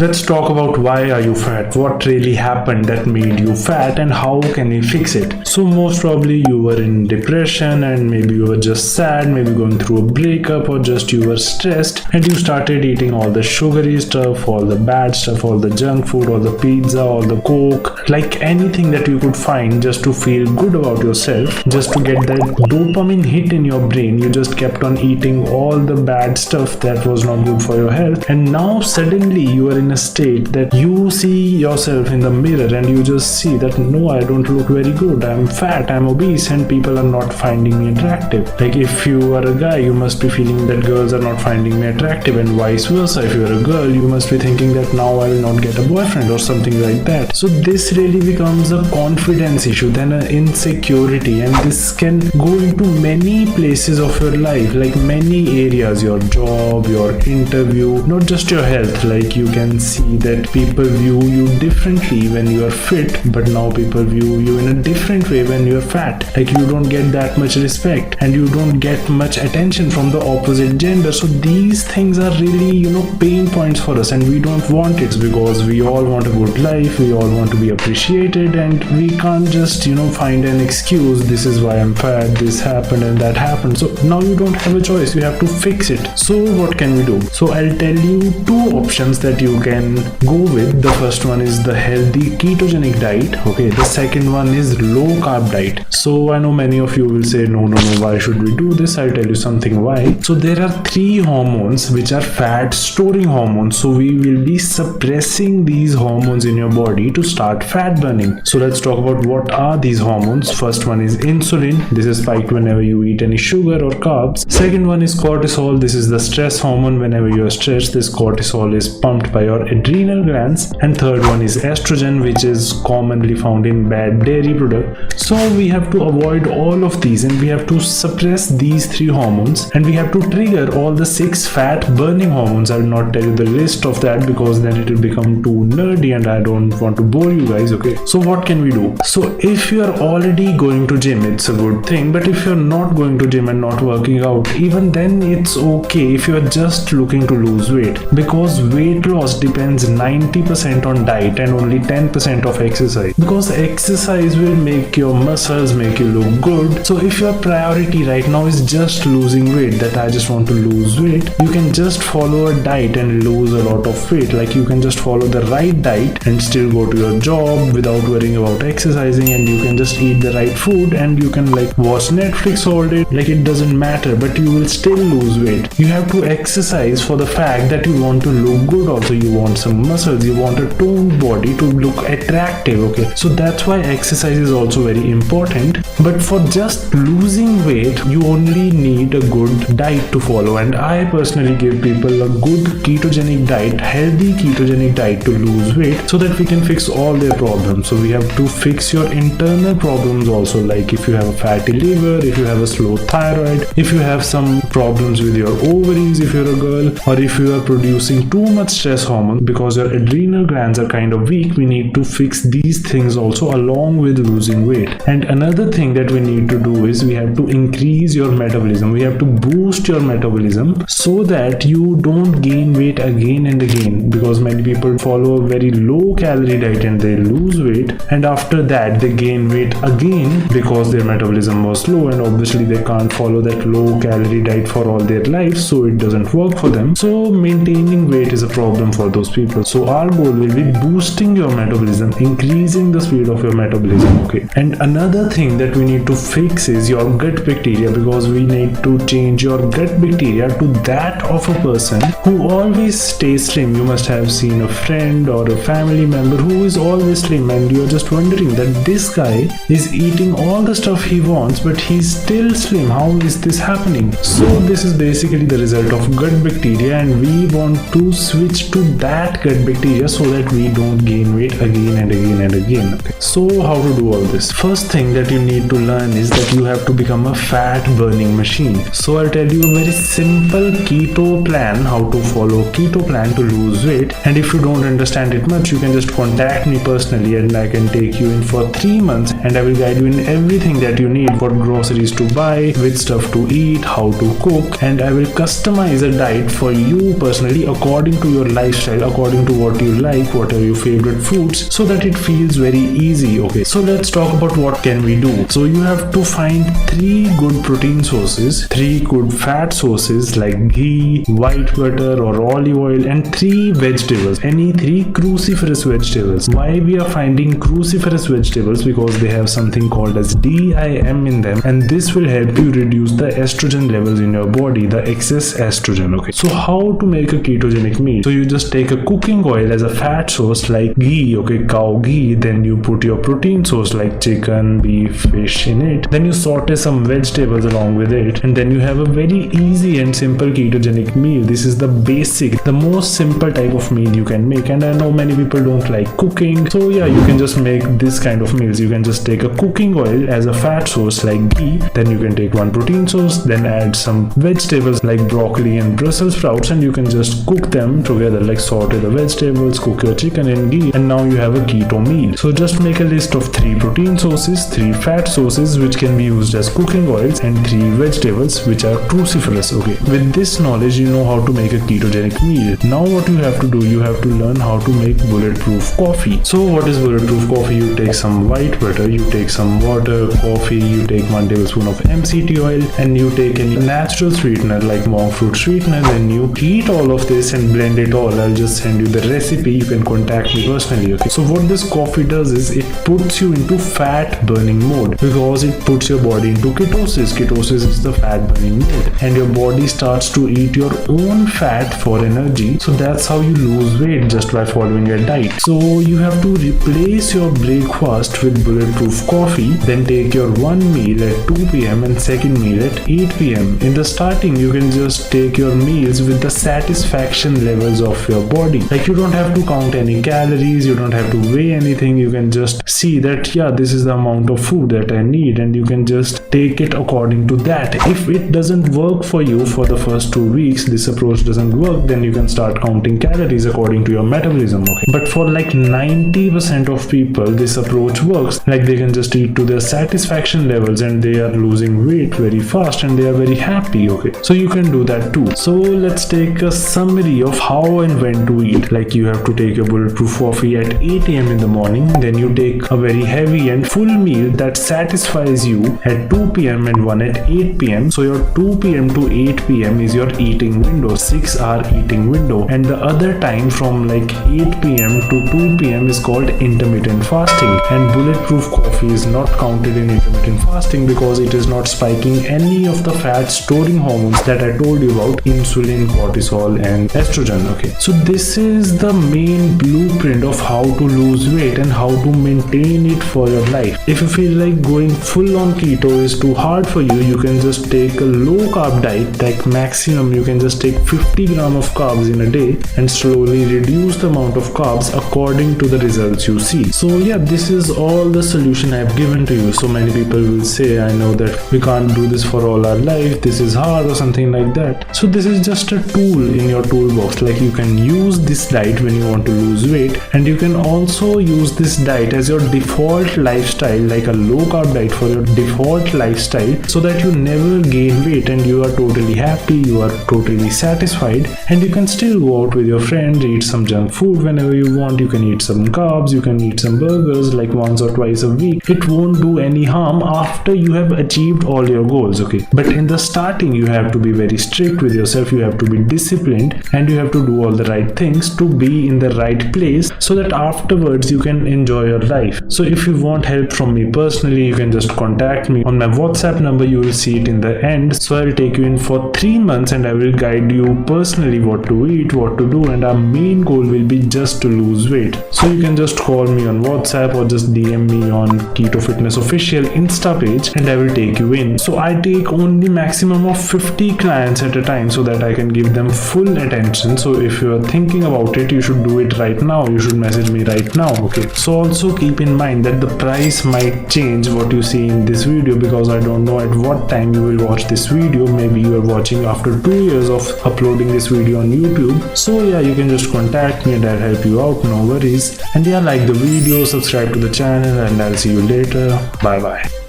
Let's talk about why are you fat, what really happened that made you fat, and how can we fix it. So most probably you were in depression, and maybe you were just sad, maybe going through a breakup, or just you were stressed and you started eating all the sugary stuff, all the bad stuff, all the junk food, all the pizza, all the coke, like anything that you could find just to feel good about yourself, just to get that dopamine hit in your brain. You just kept on eating all the bad stuff that was not good for your health, and now suddenly you are in a state that you see yourself in the mirror and you just see that no, I don't look very good, I'm fat, I'm obese, and people are not finding me attractive. Like if you are a guy, you must be feeling that girls are not finding me attractive, and vice versa. If you are a girl, you must be thinking that now I will not get a boyfriend or something like that. So this really becomes a confidence issue, then an insecurity, and this can go into many places of your life, like many areas, your job, your interview, not just your health. Like you can see that people view you differently when you are fit, but now people view you in a different way when you are fat. Like you don't get that much respect and you don't get much attention from the opposite gender. So these things are really, pain points for us, and we don't want it because we all want a good life, we all want to be appreciated, and we can't just, find an excuse. This is why I'm fat, this happened and that happened. So now you don't have a choice, you have to fix it. So what can we do? So I'll tell you two options that you can go with. The first one is the healthy ketogenic diet. Okay, the second one is low carb diet. So I know many of you will say no, why should we do this? I'll tell you something why. So there are three hormones which are fat storing hormones. So we will be suppressing these hormones in your body to start fat burning. So let's talk about what are these hormones. First one is insulin. This is spiked whenever you eat any sugar or carbs. Second one is cortisol. This is the stress hormone. Whenever you are stressed, this cortisol is pumped by your adrenal glands. And third one is estrogen, which is commonly found in bad dairy product. So we have to avoid all of these, and we have to suppress these three hormones, and we have to trigger all the 6 fat burning hormones. I will not tell you the list of that because then it will become too nerdy and I don't want to bore you guys. Okay, so what can we do? So if you are already going to gym, it's a good thing, but if you're not going to gym and not working out, even then it's okay if you're just looking to lose weight, because weight loss depends 90% on diet and only 10% of exercise, because exercise will make your muscles, make you look good. So if your priority right now is just losing weight, that I just want to lose weight, you can just follow a diet and lose a lot of weight. Like you can just follow the right diet and still go to your job without worrying about exercising, and you can just eat the right food and you can like watch Netflix all day. Like it doesn't matter, but you will still lose weight. You have to exercise for the fact that you want to look good. Also, you want some muscles, you want a toned body to look attractive. Okay, so that's why exercise is also very important. But for just losing weight, you only need a good diet to follow, and I personally give people a good ketogenic diet, healthy ketogenic diet to lose weight, so that we can fix all their problems. So we have to fix your internal problems also, like if you have a fatty liver, if you have a slow thyroid, if you have some problems with your ovaries if you're a girl, or if you are producing too much stress hormone because your adrenal glands are kind of weak. We need to fix these things also along with losing weight. And another thing that we need to do is we have to increase your metabolism. We have to boost your metabolism so that you don't gain weight again and again, because many people follow a very low calorie diet and they lose weight, and after that they gain weight again because their metabolism was low, and obviously they can't follow that low calorie diet for all their life, so it doesn't work for them. So maintaining weight is a problem for those people. So our goal will be boosting your metabolism, increasing the speed of your metabolism. Okay, and another thing that we need to fix is your gut bacteria, because we need to change your gut bacteria to that of a person who always stays slim. You must have seen a friend or a family member who is always slim, and you're just wondering that this guy is eating all the stuff he wants but he's still slim. How is this happening? So this is basically the result of gut bacteria, and we want to switch to that gut bacteria so that we don't gain weight again and again and again. Okay. So how to do all this? First thing that you need to learn is that you have to become a fat burning machine. So I'll tell you a very simple keto plan, how to follow keto plan to lose weight. And if you don't understand it much, you can just contact me personally and I can take you in for 3 months and I will guide you in everything that you need, what groceries to buy, which stuff to eat, how to cook, and I will customize a diet for you personally according to your lifestyle. lifestyle according to what you like, what are your favorite foods, so that it feels very easy. Okay, so let's talk about what can we do. So you have to find 3 good protein sources, 3 good fat sources like ghee, white butter or olive oil, and 3 vegetables, any 3 cruciferous vegetables. Why we are finding cruciferous vegetables? Because they have something called as DIM in them, and this will help you reduce the estrogen levels in your body, the excess estrogen. Okay, so how to make a ketogenic meal? So you just take a cooking oil as a fat source like ghee, okay, cow ghee, then you put your protein source like chicken, beef, fish in it, then you saute some vegetables along with it, and then you have a very easy and simple ketogenic meal. This is the basic, the most simple type of meal you can make, and I know many people don't like cooking, so yeah, you can just make this kind of meals. You can just take a cooking oil as a fat source like ghee, then you can take 1 protein source, then add some vegetables like broccoli and Brussels sprouts, and you can just cook them together, like saute the vegetables, cook your chicken in ghee, and now you have a keto meal. So just make a list of 3 protein sources, 3 fat sources which can be used as cooking oils, and 3 vegetables which are cruciferous. Okay, with this knowledge you know how to make a ketogenic meal. Now what you have to do, you have to learn how to make bulletproof coffee. So what is bulletproof coffee? You take some white butter, you take some water, coffee, you take 1 tablespoon of MCT oil, and you take a natural sweetener like monk fruit sweetener, then you heat all of this and blend it all. I'll just send you the recipe, you can contact me personally. Okay, so what this coffee does is it puts you into fat burning mode, because it puts your body into ketosis. Ketosis is the fat burning mode, and your body starts to eat your own fat for energy. So that's how you lose weight, just by following a diet. So you have to replace your breakfast with bulletproof coffee, then take your 1 meal at 2 p.m. and second meal at 8 p.m. In the starting you can just take your meals with the satisfaction levels of your body, like you don't have to count any calories, you don't have to weigh anything, you can just see that yeah, this is the amount of food that I need, and you can just take it according to that. If it doesn't work for you for the first 2 weeks, this approach doesn't work, then you can start counting calories according to your metabolism. Okay, but for like 90% of people this approach works, like they can just eat to their satisfaction levels and they are losing weight very fast and they are very happy. Okay, so you can do that too. So let's take a summary of how and when to eat. Like you have to take a bulletproof coffee at 8 a.m. in the morning, then you take a very heavy and full meal that satisfies you at 2 p.m. and one at 8 p.m. So your 2 p.m. to 8 p.m. is your eating window, 6-hour eating window, and the other time from like 8 p.m. to 2 p.m. is called intermittent fasting. And bulletproof coffee is not counted in intermittent fasting because it is not spiking any of the fat storing hormones that I told you about, insulin, cortisol and estrogen. Okay, so this is the main blueprint of how to lose weight and how to maintain it for your life. If you feel like going full on keto is too hard for you, you can just take a low carb diet, like maximum you can just take 50 grams of carbs in a day and slowly reduce the amount of carbs according to the results you see. So yeah, this is all the solution I've given to you. So many people will say, I know that we can't do this for all our life, this is hard or something like that. So this is just a tool in your toolbox. Like you can use this diet when you want to lose weight, and you can also use this diet as your default lifestyle, like a low carb diet for your default lifestyle, so that you never gain weight and you are totally happy, you are totally satisfied, and you can still go out with your friends, eat some junk food whenever you want. You can eat some carbs, you can eat some burgers like once or twice a week. It won't do any harm after you have achieved all your goals. Okay, but in the starting you have to be very strict with yourself, you have to be disciplined, and you have to do all the right things to be in the right place, so that afterwards you can enjoy your life. So if you want help from me personally, you can just contact me on my WhatsApp number, you will see it in the end. So I'll take you in for 3 months and I will guide you personally what to eat, what to do, and our main goal will be just to lose weight. So you can just call me on WhatsApp or just DM me on Keto Fitness Official Insta page and I will take you in. So I take only maximum of 50 clients at a time so that I can give them full attention. So if you are thinking about it, you should do it right now. You should message me right now. Okay, so also keep in mind that the price might change what you see in this video, because I don't know at what time you will watch this video. Maybe you are watching after 2 years of uploading this video on YouTube. So yeah, you can just contact me and I'll help you out, no worries. And yeah, like the video, subscribe to the channel, and I'll see you later. Bye bye.